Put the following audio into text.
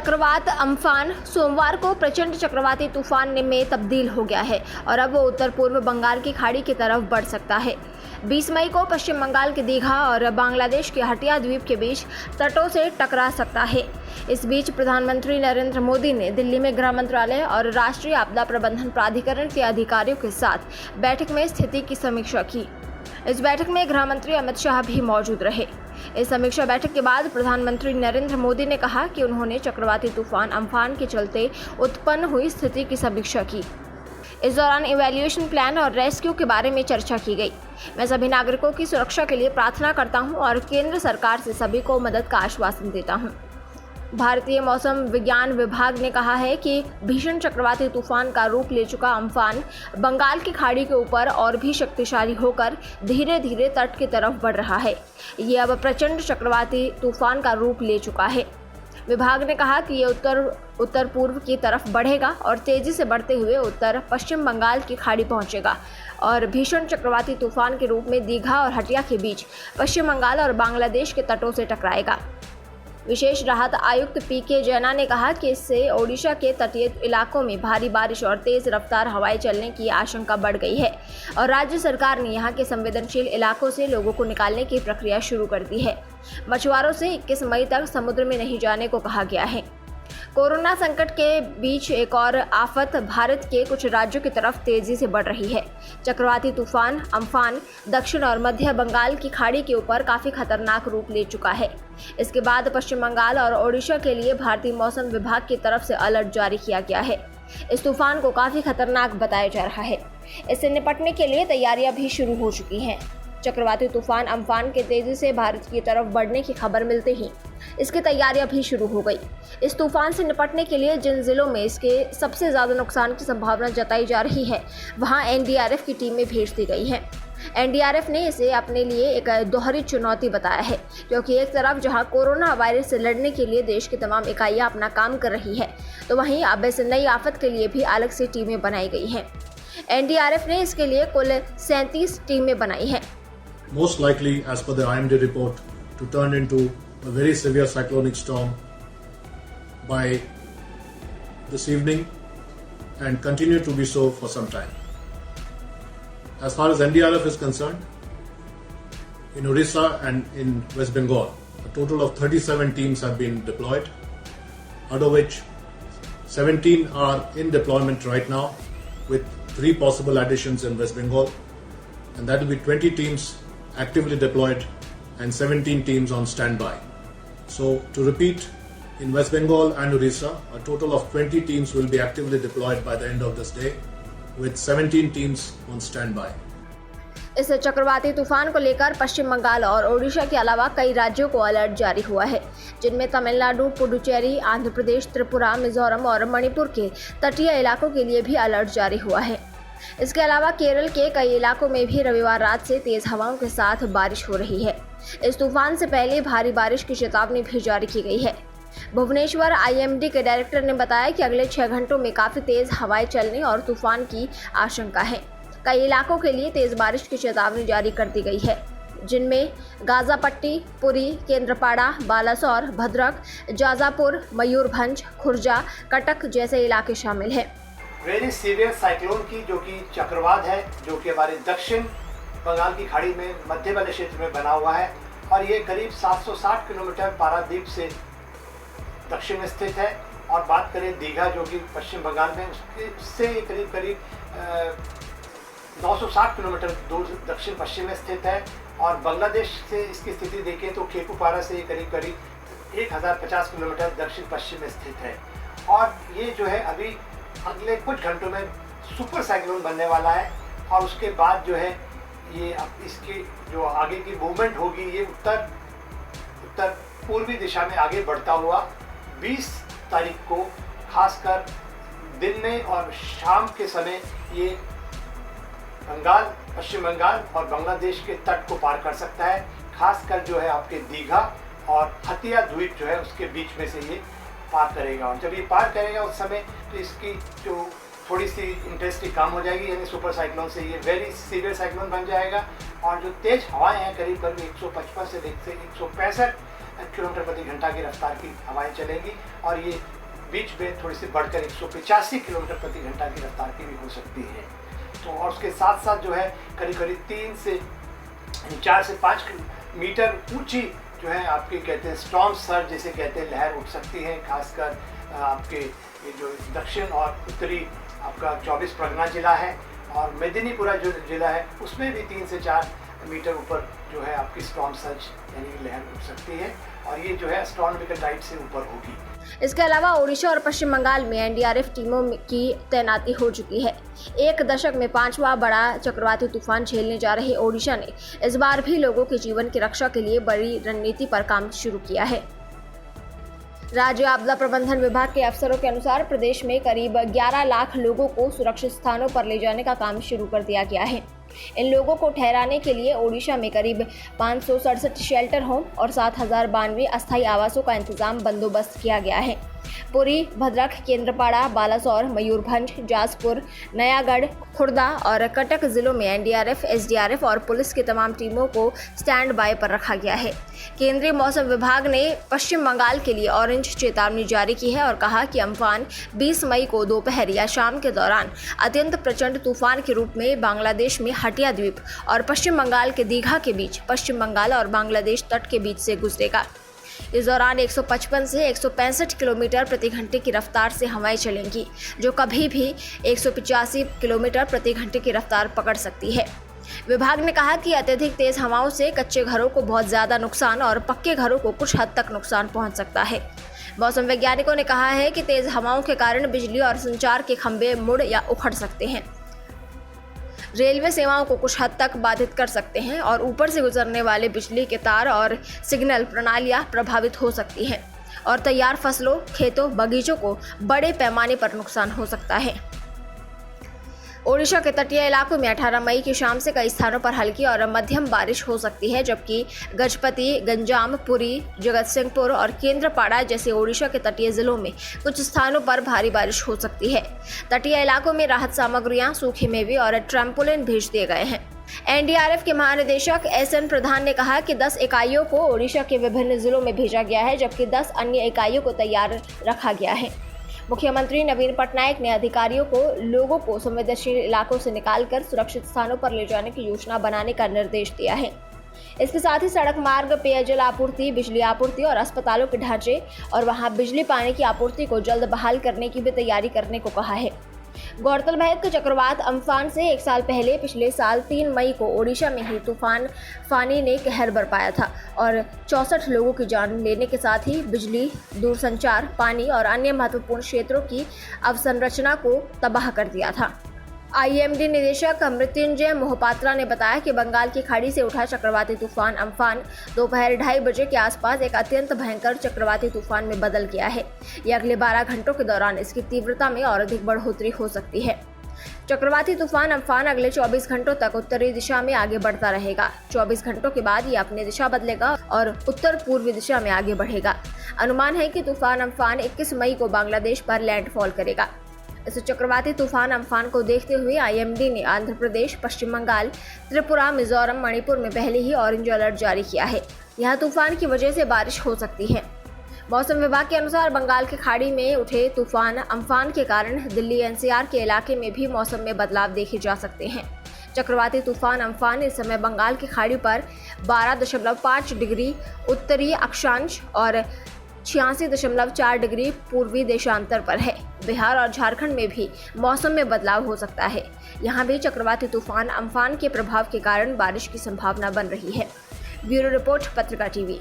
चक्रवात अम्फान सोमवार को प्रचंड चक्रवाती तूफान में तब्दील हो गया है और अब वो उत्तर पूर्व बंगाल की खाड़ी की तरफ बढ़ सकता है। 20 मई को पश्चिम बंगाल के दीघा और बांग्लादेश के हटिया द्वीप के बीच तटों से टकरा सकता है। इस बीच प्रधानमंत्री नरेंद्र मोदी ने दिल्ली में गृह मंत्रालय और राष्ट्रीय आपदा प्रबंधन प्राधिकरण के अधिकारियों के साथ बैठक में स्थिति की समीक्षा की। इस बैठक में गृह मंत्री अमित शाह भी मौजूद रहे। इस समीक्षा बैठक के बाद प्रधानमंत्री नरेंद्र मोदी ने कहा कि उन्होंने चक्रवाती तूफान अम्फान के चलते उत्पन्न हुई स्थिति की समीक्षा की। इस दौरान इवैल्यूएशन प्लान और रेस्क्यू के बारे में चर्चा की गई। मैं सभी नागरिकों की सुरक्षा के लिए प्रार्थना करता हूं और केंद्र सरकार से सभी को मदद का आश्वासन देता हूं। भारतीय मौसम विज्ञान विभाग ने कहा है कि भीषण चक्रवाती तूफान का रूप ले चुका अम्फान बंगाल की खाड़ी के ऊपर और भी शक्तिशाली होकर धीरे धीरे तट की तरफ बढ़ रहा है। ये अब प्रचंड चक्रवाती तूफान का रूप ले चुका है। विभाग ने कहा कि ये उत्तर पूर्व की तरफ बढ़ेगा और तेजी से बढ़ते हुए उत्तर पश्चिम बंगाल की खाड़ी पहुंचेगा और भीषण चक्रवाती तूफान के रूप में दीघा और हटिया के बीच पश्चिम बंगाल और बांग्लादेश के तटों से टकराएगा। विशेष राहत आयुक्त पीके जैना ने कहा कि इससे ओडिशा के तटीय इलाकों में भारी बारिश और तेज रफ्तार हवाएं चलने की आशंका बढ़ गई है और राज्य सरकार ने यहां के संवेदनशील इलाकों से लोगों को निकालने की प्रक्रिया शुरू कर दी है। मछुआरों से 21 मई तक समुद्र में नहीं जाने को कहा गया है। कोरोना संकट के बीच एक और आफत भारत के कुछ राज्यों की तरफ तेजी से बढ़ रही है। चक्रवाती तूफान अम्फान दक्षिण और मध्य बंगाल की खाड़ी के ऊपर काफी खतरनाक रूप ले चुका है। इसके बाद पश्चिम बंगाल और ओडिशा के लिए भारतीय मौसम विभाग की तरफ से अलर्ट जारी किया गया है। इस तूफान को काफी खतरनाक बताया जा रहा है। इससे निपटने के लिए तैयारियां भी शुरू हो चुकी हैं। चक्रवाती तूफान अम्फान के तेजी से भारत की तरफ बढ़ने की खबर मिलते ही इसकी तैयारियां भी शुरू हो गई। इस तूफान से निपटने के लिए जिन जिलों में इसके सबसे ज्यादा नुकसान की संभावना जताई जा रही है वहां एनडीआरएफ की टीमें भेज दी गई हैं। एनडीआरएफ ने इसे अपने लिए एक दोहरी चुनौती बताया है, क्योंकि एक तरफ जहां कोरोना वायरस से लड़ने के लिए देश की तमाम इकाइयां अपना काम कर रही है, तो वहीं अब इस नई आफत के लिए भी अलग से टीमें बनाई गई हैं। एनडीआरएफ ने इसके लिए कुल 37 टीमें बनाई हैं। Most likely, as per the IMD report, to turn into a very severe cyclonic storm by this evening and continue to be so for some time. As far as NDRF is concerned, in Orissa and in West Bengal, a total of 37 teams have been deployed, out of which 17 are in deployment right now, with 3 possible additions in West Bengal, and that will be 20 teams actively deployed and 17 teams on standby. So to repeat, in West Bengal and Orissa, a total of 20 teams will be actively deployed by the end of this day, with 17 teams on standby. इस चक्रवाती तूफान को लेकर पश्चिम बंगाल और ओडिशा के अलावा कई राज्यों को अलर्ट जारी हुआ है, जिनमें तमिलनाडु, पुडुचेरी, आंध्र प्रदेश, त्रिपुरा, मिजोरम और मणिपुर के तटीय इलाकों के लिए भी अलर्ट जारी हुआ है। इसके अलावा केरल के कई इलाकों में भी रविवार रात से तेज हवाओं के साथ बारिश हो रही है। इस तूफान से पहले भारी बारिश की चेतावनी भी जारी की गई है। भुवनेश्वर आईएमडी के डायरेक्टर ने बताया कि अगले 6 घंटों में काफी तेज हवाएं चलने और तूफान की आशंका है। कई इलाकों के लिए तेज बारिश की चेतावनी जारी कर दी गई है, जिनमें गाजापट्टी, पुरी, केंद्रपाड़ा, बालासोर, भद्रक, जाजापुर, मयूरभंज, खुर्जा, कटक जैसे इलाके शामिल हैं। वेरी सीवियर साइक्लोन की जो कि चक्रवात है, जो कि हमारे दक्षिण बंगाल की खाड़ी में मध्य वाले क्षेत्र में बना हुआ है और ये करीब 760 किलोमीटर पारादीप से दक्षिण में स्थित है। और बात करें दीघा जो कि पश्चिम बंगाल में, उससे करीब 960 किलोमीटर दूर दक्षिण पश्चिम में स्थित है। और बांग्लादेश से इसकी स्थिति देखें तो खेपुपारा से करीब 1050 किलोमीटर दक्षिण पश्चिम में स्थित है। और ये जो है अभी अगले कुछ घंटों में सुपर साइक्लोन बनने वाला है और उसके बाद जो है ये अब इसकी जो आगे की मूवमेंट होगी ये उत्तर पूर्वी दिशा में आगे बढ़ता हुआ 20 तारीख को खासकर दिन में और शाम के समय ये बंगाल, पश्चिम बंगाल और बांग्लादेश के तट को पार कर सकता है। खासकर जो है आपके दीघा और हटिया द्वीप जो है उसके बीच में से ये पार करेगा और जब ये पार करेगा उस समय तो इसकी जो थोड़ी सी इंटेंसिटी कम हो जाएगी, यानी सुपर साइक्लोन से ये वेरी सीवियर साइक्लोन बन जाएगा। और जो तेज हवाएं हैं करीब 155 से 165 किलोमीटर प्रति घंटा की रफ्तार की हवाएं चलेंगी और ये बीच में थोड़ी सी बढ़कर 185 किलोमीटर प्रति घंटा की रफ्तार की भी हो सकती है। तो और उसके साथ साथ जो है करीब करीब 4 से 5 मीटर ऊंची जो है आपके कहते हैं स्टॉर्म सर्ज जैसे कहते हैं लहर उठ सकती है। खासकर आपके ये जो दक्षिण और उत्तरी आपका 24 परगना जिला है और मेदिनीपुरा जो जिला है उसमें भी 3 से 4 मीटर ऊपर जो है आपकी स्टॉर्म सर्ज यानी लहर उठ सकती है और ये जो है एस्ट्रोनॉमिकल लाइट से ऊपर होगी। इसके अलावा ओडिशा और पश्चिम बंगाल में एनडीआरएफ टीमों की तैनाती हो चुकी है। एक दशक में 5वां बड़ा चक्रवाती तूफान झेलने जा रहे ओडिशा ने इस बार भी लोगों के जीवन की रक्षा के लिए बड़ी रणनीति पर काम शुरू किया है। राज्य आपदा प्रबंधन विभाग के अफसरों के अनुसार प्रदेश में करीब 11 लाख लोगों को सुरक्षित स्थानों पर ले जाने का काम शुरू कर दिया गया है। इन लोगों को ठहराने के लिए ओडिशा में करीब 567 शेल्टर होम और 7,092 अस्थायी आवासों का इंतजाम बंदोबस्त किया गया है। पुरी, भद्रक, केंद्रपाड़ा, बालासोर, मयूरभंज, जाजपुर, नयागढ़, खुर्दा और कटक जिलों में एनडीआरएफ, एसडीआरएफ और पुलिस की तमाम टीमों को स्टैंड बाय पर रखा गया है। केंद्रीय मौसम विभाग ने पश्चिम बंगाल के लिए ऑरेंज चेतावनी जारी की है और कहा कि अम्फान 20 मई को दोपहर या शाम के दौरान अत्यंत प्रचंड तूफान के रूप में बांग्लादेश में हटिया द्वीप और पश्चिम बंगाल के दीघा के बीच पश्चिम बंगाल और बांग्लादेश तट के बीच से गुजरेगा। इस दौरान 155 से 165 किलोमीटर प्रति घंटे की रफ्तार से हवाएं चलेंगी, जो कभी भी 185 किलोमीटर प्रति घंटे की रफ्तार पकड़ सकती है। विभाग ने कहा कि अत्यधिक तेज हवाओं से कच्चे घरों को बहुत ज्यादा नुकसान और पक्के घरों को कुछ हद तक नुकसान पहुंच सकता है। मौसम वैज्ञानिकों ने कहा है कि तेज हवाओं के कारण बिजली और संचार के खंभे मुड़ या उखड़ सकते हैं, रेलवे सेवाओं को कुछ हद तक बाधित कर सकते हैं और ऊपर से गुजरने वाले बिजली के तार और सिग्नल प्रणालियां प्रभावित हो सकती हैं और तैयार फसलों, खेतों, बगीचों को बड़े पैमाने पर नुकसान हो सकता है। ओडिशा के तटीय इलाकों में 18 मई की शाम से कई स्थानों पर हल्की और मध्यम बारिश हो सकती है, जबकि गजपति, गंजाम, पुरी, जगतसिंहपुर और केंद्रपाड़ा जैसे ओडिशा के तटीय जिलों में कुछ स्थानों पर भारी बारिश हो सकती है। तटीय इलाकों में राहत सामग्रियां, सूखे मेवे और ट्रैम्पोलिन भेज दिए गए हैं। एनडीआरएफ के महानिदेशक एसएन प्रधान ने कहा कि 10 इकाइयों को ओडिशा के विभिन्न जिलों में भेजा गया है, जबकि 10 अन्य इकाइयों को तैयार रखा गया है। मुख्यमंत्री नवीन पटनायक ने अधिकारियों को लोगों को संवेदनशील इलाकों से निकालकर सुरक्षित स्थानों पर ले जाने की योजना बनाने का निर्देश दिया है। इसके साथ ही सड़क मार्ग, पेयजल आपूर्ति, बिजली आपूर्ति और अस्पतालों के ढांचे और वहां बिजली पानी की आपूर्ति को जल्द बहाल करने की भी तैयारी करने को कहा है। गौरतलब है कि चक्रवात अम्फान से 1 साल पहले पिछले साल 3 मई को ओडिशा में ही तूफान फानी ने कहर बरपाया था और 64 लोगों की जान लेने के साथ ही बिजली, दूरसंचार, पानी और अन्य महत्वपूर्ण क्षेत्रों की अवसंरचना को तबाह कर दिया था। आईएमडी निदेशक मृत्युंजय मोहपात्रा ने बताया कि बंगाल की खाड़ी से उठा चक्रवाती तूफान अम्फान दोपहर 2:30 बजे के आसपास एक अत्यंत भयंकर चक्रवाती तूफान में बदल गया है। यह अगले 12 घंटों के दौरान इसकी तीव्रता में और अधिक बढ़ोतरी हो सकती है। चक्रवाती तूफान अम्फान अगले 24 घंटों तक उत्तरी दिशा में आगे बढ़ता रहेगा। 24 घंटों के बाद ये अपनी दिशा बदलेगा और उत्तर पूर्वी दिशा में आगे बढ़ेगा। अनुमान है कि तूफान अम्फान 21 मई को बांग्लादेश पर लैंडफॉल करेगा। इस चक्रवाती तूफान अम्फान को देखते हुए आईएमडी ने आंध्र प्रदेश, पश्चिम बंगाल, त्रिपुरा, मिजोरम, मणिपुर में पहले ही ऑरेंज अलर्ट जारी किया है। यहां तूफान की वजह से बारिश हो सकती है। मौसम विभाग के अनुसार बंगाल की खाड़ी में उठे तूफान अम्फान के कारण दिल्ली एनसीआर के इलाके में भी मौसम में बदलाव देखे जा सकते हैं। चक्रवाती तूफान अम्फान इस समय बंगाल की खाड़ी पर 12.5 डिग्री उत्तरी अक्षांश और 86.4 डिग्री पूर्वी देशांतर पर है। बिहार और झारखंड में भी मौसम में बदलाव हो सकता है। यहाँ भी चक्रवाती तूफान अम्फान के प्रभाव के कारण बारिश की संभावना बन रही है। ब्यूरो रिपोर्ट, पत्रिका टीवी।